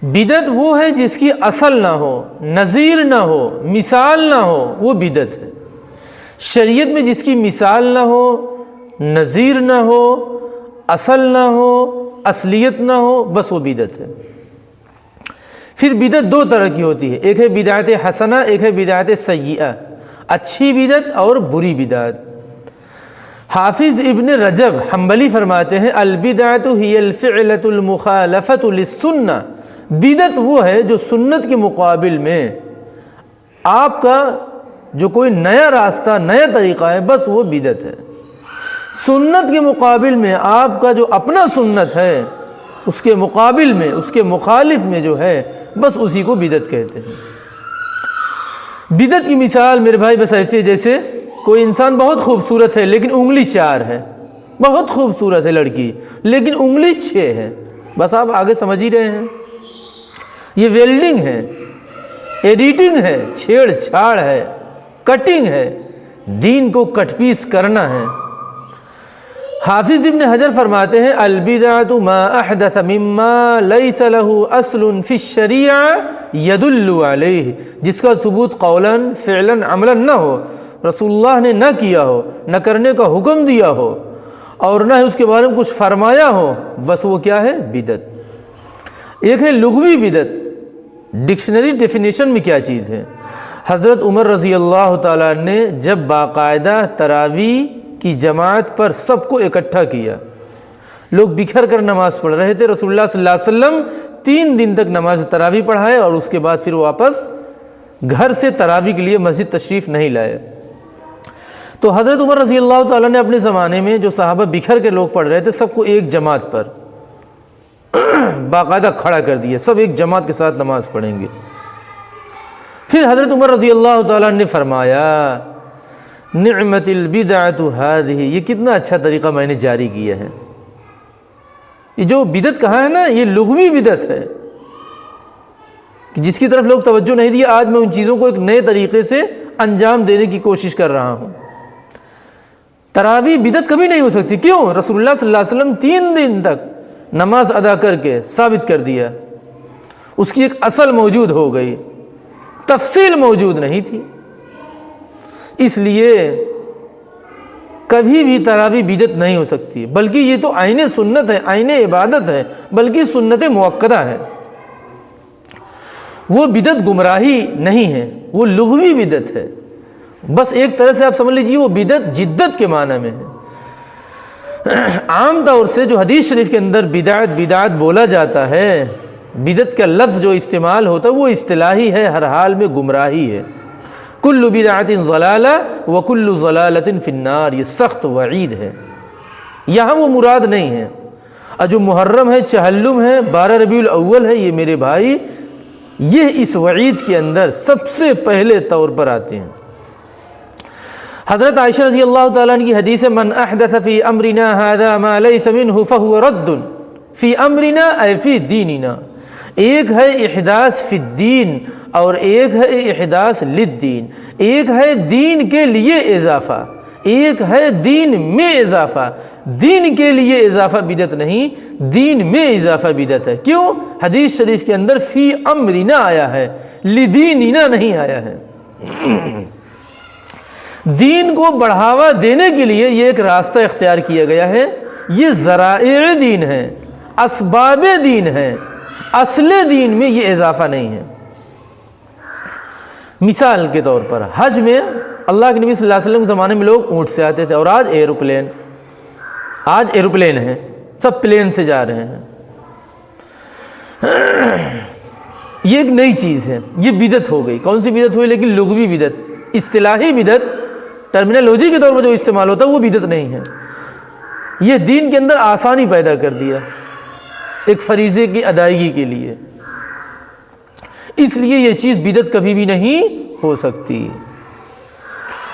بدعت وہ ہے جس کی اصل نہ ہو، نظیر نہ ہو، مثال نہ ہو، وہ بدعت ہے۔ شریعت میں جس کی مثال نہ ہو، نظیر نہ ہو، اصل نہ ہو، اصلیت نہ ہو، بس وہ بدعت ہے۔ پھر بدعت دو طرح کی ہوتی ہے، ایک ہے بدعت حسنہ، ایک ہے بدعت سیئہ، اچھی بدعت اور بری بدعت۔ حافظ ابن رجب حنبلی فرماتے ہیں البدعۃ ہی الفعلۃ المخالفۃ للسنہ، بدعت وہ ہے جو سنت کے مقابل میں آپ کا جو کوئی نیا راستہ، نیا طریقہ ہے، بس وہ بدعت ہے۔ سنت کے مقابل میں آپ کا جو اپنا سنت ہے، اس کے مقابل میں، اس کے مخالف میں جو ہے، بس اسی کو بدعت کہتے ہیں۔ بدعت کی مثال میرے بھائی بس ایسے جیسے کوئی انسان بہت خوبصورت ہے لیکن انگلی 4 ہے، بہت خوبصورت ہے لڑکی لیکن انگلی 6 ہے، بس آپ آگے سمجھ ہی رہے ہیں۔ یہ ویلڈنگ ہے، ایڈیٹنگ ہے، چھیڑ چھاڑ ہے، کٹنگ ہے، دین کو کٹ پیس کرنا ہے۔ حافظ ابن حجر فرماتے ہیں البدعۃ ما احدث مما لیس له اصل فی الشریعہ یدل علیہ، جس کا ثبوت قولا فعلا عملا نہ ہو، رسول اللہ نے نہ کیا ہو، نہ کرنے کا حکم دیا ہو، اور نہ اس کے بارے میں کچھ فرمایا ہو، بس وہ کیا ہے؟ بدعت۔ ایک ہے لغوی بدعت، ڈکشنری ڈیفینیشن میں کیا چیز ہے۔ حضرت عمر رضی اللہ تعالیٰ نے جب باقاعدہ تراویح کی جماعت پر سب کو اکٹھا کیا، لوگ بکھر کر نماز پڑھ رہے تھے، رسول اللہ صلی اللہ علیہ وسلم 3 دن تک نماز تراویح پڑھائے اور اس کے بعد پھر واپس گھر سے تراویح کے لیے مسجد تشریف نہیں لائے۔ تو حضرت عمر رضی اللہ تعالیٰ نے اپنے زمانے میں جو صحابہ بکھر کے لوگ پڑھ رہے تھے سب کو ایک جماعت پر باقاعدہ کھڑا کر دیا، سب ایک جماعت کے ساتھ نماز پڑھیں گے۔ پھر حضرت عمر رضی اللہ تعالیٰ نے فرمایا نعمت البدعۃ ہذہ، یہ کتنا اچھا طریقہ میں نے جاری کیا ہے۔ یہ جو بدعت کہا ہے نا، یہ لغوی بدعت ہے جس کی طرف لوگ توجہ نہیں دیا۔ آج میں ان چیزوں کو ایک نئے طریقے سے انجام دینے کی کوشش کر رہا ہوں۔ تراویح بدعت کبھی نہیں ہو سکتی، کیوں؟ رسول اللہ صلی اللہ علیہ وسلم 3 دن تک نماز ادا کر کے ثابت کر دیا، اس کی ایک اصل موجود ہو گئی، تفصیل موجود نہیں تھی۔ اس لیے کبھی بھی تراویح بدعت نہیں ہو سکتی، بلکہ یہ تو عین سنت ہے، عین عبادت ہے، بلکہ سنت مؤکدہ ہے۔ وہ بدعت گمراہی نہیں ہے، وہ لغوی بدعت ہے۔ بس ایک طرح سے آپ سمجھ لیجیے وہ بدعت جدت کے معنی میں ہے۔ عام طور سے جو حدیث شریف کے اندر بدعت بولا جاتا ہے، بدعت کا لفظ جو استعمال ہوتا ہے وہ اصطلاحی ہے، ہر حال میں گمراہی ہے۔ کل بدعت ضلالہ وکل ضلالۃ فی النار، یہ سخت وعید ہے، یہاں وہ مراد نہیں ہے۔ اور جو محرم ہے، چہلم ہے، 12 ربیع الاول ہے، یہ میرے بھائی یہ اس وعید کے اندر سب سے پہلے طور پر آتے ہیں۔ حضرت عائشہ رضی اللہ تعالیٰ عنہ کی حدیث ہے من احدث فی امرنا ھذا ما لیس منہ فہو رد فی امرنا ای فی دیننا۔ ایک ہے احداث فی الدین اور ایک ہے احداث للدین، ایک ہے دین کے لیے اضافہ، ایک ہے دین میں اضافہ۔ دین کے لیے اضافہ بدعت نہیں، دین میں اضافہ بدعت ہے۔ کیوں؟ حدیث شریف کے اندر فی امرنا آیا ہے، لدیننا نہیں آیا ہے۔ دین کو بڑھاوا دینے کے لیے یہ ایک راستہ اختیار کیا گیا ہے، یہ ذرائع دین ہے، اسباب دین ہے، اصل دین میں یہ اضافہ نہیں ہے۔ مثال کے طور پر حج میں اللہ کے نبی صلی اللہ علیہ وسلم کے زمانے میں لوگ اونٹ سے آتے تھے، اور آج ایروپلین ہے، سب پلین سے جا رہے ہیں۔ یہ ایک نئی چیز ہے، یہ بدعت ہو گئی۔ کون سی بدعت ہوئی؟ لیکن لغوی بدعت، اصطلاحی بدعت، ٹرمینالوجی کے طور پر جو استعمال ہوتا ہے وہ بدعت نہیں ہے۔ یہ دین کے اندر آسانی پیدا کر دیا ایک فریضے کی ادائیگی کے لیے، اس لیے یہ چیز بدعت کبھی بھی نہیں ہو سکتی۔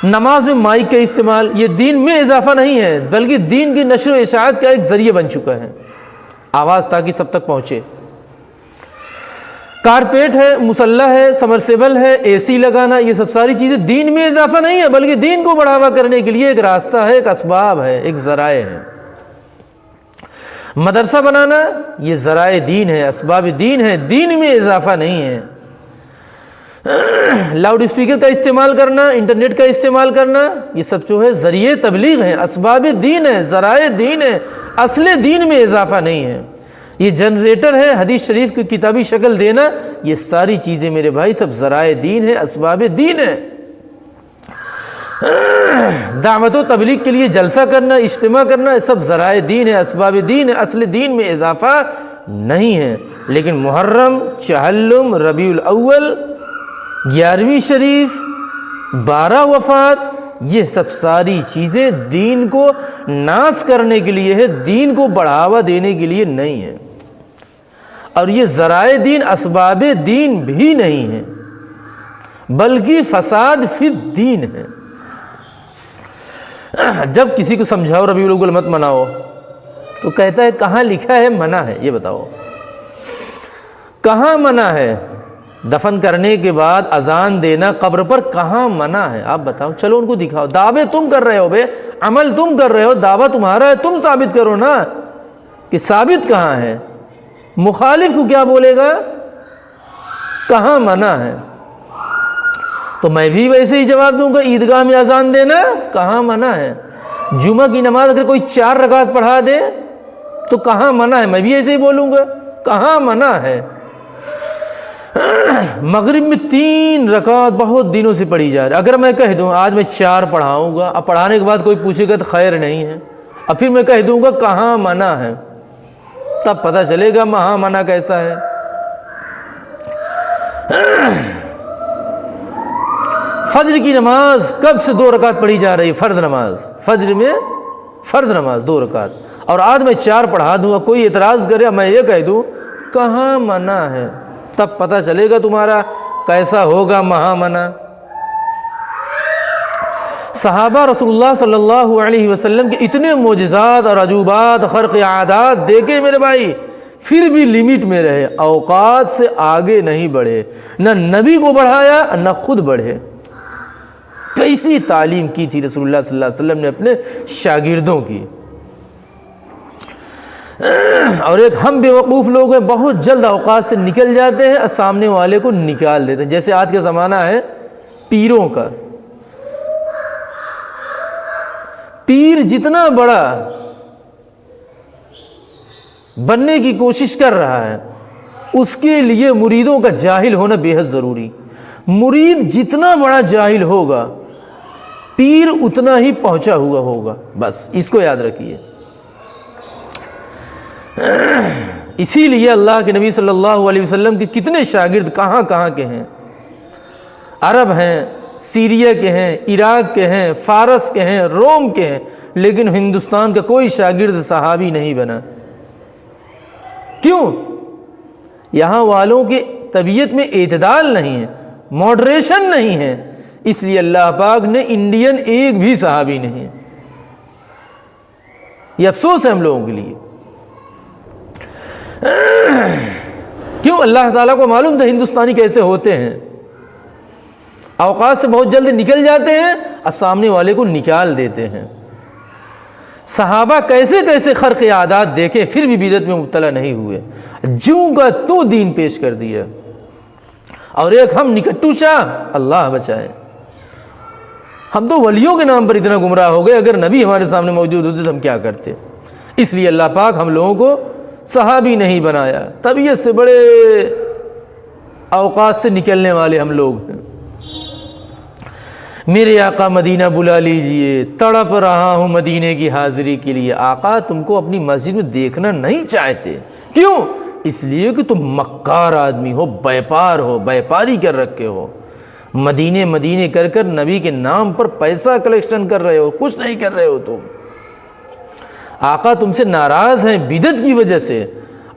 نماز میں مائک کا استعمال یہ دین میں اضافہ نہیں ہے، بلکہ دین کی نشر و اشاعت کا ایک ذریعہ بن چکا ہے، آواز تاکہ سب تک پہنچے۔ کارپیٹ ہے، مصلی ہے، سمرسیبل ہے، اے سی لگانا، یہ سب ساری چیزیں دین میں اضافہ نہیں ہے، بلکہ دین کو بڑھاوا کرنے کے لیے ایک راستہ ہے، ایک اسباب ہے، ایک ذرائع ہے۔ مدرسہ بنانا یہ ذرائع دین ہے، اسباب دین ہے، دین میں اضافہ نہیں ہے۔ لاؤڈ اسپیکر کا استعمال کرنا، انٹرنیٹ کا استعمال کرنا، یہ سب جو ہے ذریعے تبلیغ ہیں، اسباب دین ہے، ذرائع دین ہے، اصل دین میں اضافہ نہیں ہے۔ یہ جنریٹر ہے، حدیث شریف کی کتابی شکل دینا، یہ ساری چیزیں میرے بھائی سب ذرائع دین ہے، اسباب دین ہے۔ دعوت و تبلیغ کے لیے جلسہ کرنا، اجتماع کرنا، یہ سب ذرائع دین ہے، اسباب دین ہے، اصل دین میں اضافہ نہیں ہے۔ لیکن محرم، چہلم، ربیع الاول، 11ویں شریف، 12 وفات، یہ سب ساری چیزیں دین کو ناس کرنے کے لیے ہے، دین کو بڑھاوا دینے کے لیے نہیں ہے، اور یہ ذرائع دین اسباب دین بھی نہیں ہے، بلکہ فساد فی الدین ہے۔ جب کسی کو سمجھاؤ ربیع الاول مت مناؤ تو کہتا ہے کہاں لکھا ہے منع ہے؟ یہ بتاؤ کہاں منع ہے؟ دفن کرنے کے بعد اذان دینا قبر پر کہاں منع ہے؟ آپ بتاؤ، چلو ان کو دکھاؤ، دعوے تم کر رہے ہو، بے عمل تم کر رہے ہو، دعویٰ تمہارا ہے، تم ثابت کرو نا کہ ثابت کہاں ہے۔ مخالف کو کیا بولے گا؟ کہاں منع ہے؟ تو میں بھی ویسے ہی جواب دوں گا، عیدگاہ میں اذان دینا کہاں منع ہے؟ جمعہ کی نماز اگر کوئی 4 رکعت پڑھا دے تو کہاں منع ہے؟ میں بھی ایسے ہی بولوں گا، کہاں منع ہے؟ مغرب میں 3 رکعت بہت دنوں سے پڑھی جا رہی ہے، اگر میں کہہ دوں آج میں 4 پڑھاؤں گا، اب پڑھانے کے بعد کوئی پوچھے گا تو خیر نہیں ہے، اب پھر میں کہہ دوں گا کہاں منع ہے، تب پتہ چلے گا وہاں منع کیسا ہے۔ فجر کی نماز کب سے 2 رکعت پڑھی جا رہی ہے؟ فرض نماز، فجر میں فرض نماز 2 رکعت، اور آج میں 4 پڑھا دوں، کوئی اعتراض کرے میں یہ کہہ دوں کہاں منع ہے، تب پتہ چلے گا تمہارا کیسا ہوگا وہاں منع۔ صحابہ رسول اللہ صلی اللہ علیہ وسلم کے اتنے معجزات اور عجوبات، خرق عادات دیکھے میرے بھائی، پھر بھی لیمٹ میں رہے، اوقات سے آگے نہیں بڑھے، نہ نبی کو بڑھایا نہ خود بڑھے۔ کیسی تعلیم کی تھی رسول اللہ صلی اللہ علیہ وسلم نے اپنے شاگردوں کی۔ اور ایک ہم بیوقوف لوگ ہیں، بہت جلد اوقات سے نکل جاتے ہیں اور سامنے والے کو نکال دیتے ہیں، جیسے آج کا زمانہ ہے پیروں کا۔ پیر جتنا بڑا بننے کی کوشش کر رہا ہے، اس کے لیے مریدوں کا جاہل ہونا بے حد ضروری۔ مرید جتنا بڑا جاہل ہوگا، پیر اتنا ہی پہنچا ہوا ہوگا، بس اس کو یاد رکھیے۔ اسی لیے اللہ کے نبی صلی اللہ علیہ وسلم کے کتنے شاگرد کہاں کہاں کے ہیں، عرب ہیں، سیریا کے ہیں، عراق کے ہیں، فارس کے ہیں، روم کے ہیں، لیکن ہندوستان کا کوئی شاگرد صحابی نہیں بنا۔ کیوں؟ یہاں والوں کی طبیعت میں اعتدال نہیں ہے، ماڈریشن نہیں ہے، اس لیے اللہ پاک نے انڈین ایک بھی صحابی نہیں۔ یہ افسوس ہے ہم لوگوں کے لیے۔ کیوں؟ اللہ تعالیٰ کو معلوم تھا ہندوستانی کیسے ہوتے ہیں، اوقات سے بہت جلد نکل جاتے ہیں اور سامنے والے کو نکال دیتے ہیں۔ صحابہ کیسے کیسے خرق عادات دیکھیں، پھر بھی بدعت میں مبتلا نہیں ہوئے، جوں کا تو دین پیش کر دیا۔ اور ایک ہم نکٹو شاہ، اللہ بچائے، ہم تو ولیوں کے نام پر اتنا گمراہ ہو گئے، اگر نبی ہمارے سامنے موجود ہوتے تو ہم کیا کرتے؟ اس لیے اللہ پاک ہم لوگوں کو صحابی نہیں بنایا، طبیعت سے بڑے اوقات سے نکلنے والے ہم لوگ ہیں۔ میرے آقا مدینہ بلا لیجئے، تڑپ رہا ہوں مدینے کی حاضری کے لیے۔ آقا تم کو اپنی مسجد میں دیکھنا نہیں چاہتے، کیوں؟ اس لیے کہ تم مکار آدمی ہو، بیپار ہو، بیپاری کر رکھے ہو، مدینے مدینے کر کر نبی کے نام پر پیسہ کلیکشن کر رہے ہو، کچھ نہیں کر رہے ہو تم۔ آقا تم سے ناراض ہیں بدعت کی وجہ سے،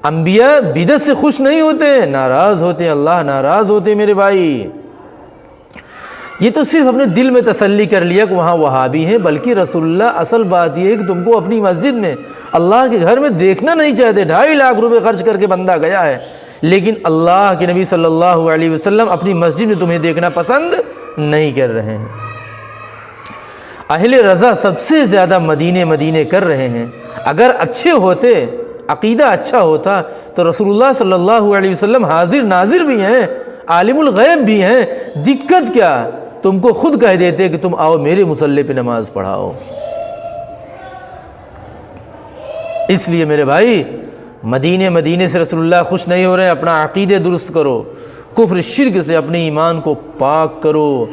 انبیاء بدعت سے خوش نہیں ہوتے، ناراض ہوتے ہیں، اللہ ناراض ہوتے ہیں میرے بھائی۔ یہ تو صرف اپنے دل میں تسلی کر لیا کہ وہاں وہابی ہیں، بلکہ رسول اللہ اصل بات یہ ہے کہ تم کو اپنی مسجد میں، اللہ کے گھر میں دیکھنا نہیں چاہتے۔ 2.5 لاکھ روپے خرچ کر کے بندہ گیا ہے، لیکن اللہ کے نبی صلی اللہ علیہ وسلم اپنی مسجد میں تمہیں دیکھنا پسند نہیں کر رہے ہیں۔ اہل رضا سب سے زیادہ مدینے مدینے کر رہے ہیں، اگر اچھے ہوتے عقیدہ اچھا ہوتا تو رسول اللہ صلی اللہ علیہ وسلم حاضر ناظر بھی ہیں، عالم الغیب بھی ہیں، دقت کیا؟ تم کو خود کہہ دیتے کہ تم آؤ میرے مصلی پہ نماز پڑھاؤ۔ اس لیے میرے بھائی مدینے سے رسول اللہ خوش نہیں ہو رہے ہیں، اپنا عقیدے درست کرو، کفر شرک سے اپنے ایمان کو پاک کرو،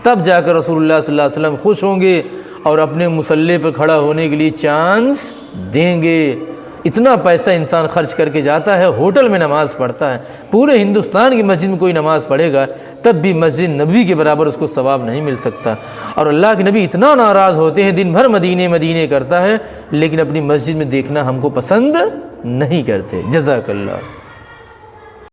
تب جا کر رسول اللہ صلی اللہ علیہ وسلم خوش ہوں گے اور اپنے مصلی پہ کھڑا ہونے کے لیے چانس دیں گے۔ اتنا پیسہ انسان خرچ کر کے جاتا ہے، ہوٹل میں نماز پڑھتا ہے، پورے ہندوستان کی مسجد میں کوئی نماز پڑھے گا تب بھی مسجد نبوی کے برابر اس کو ثواب نہیں مل سکتا۔ اور اللہ کے نبی اتنا ناراض ہوتے ہیں، دن بھر مدینے کرتا ہے، لیکن اپنی مسجد میں دیکھنا ہم کو پسند نہیں کرتے۔ جزاک اللہ۔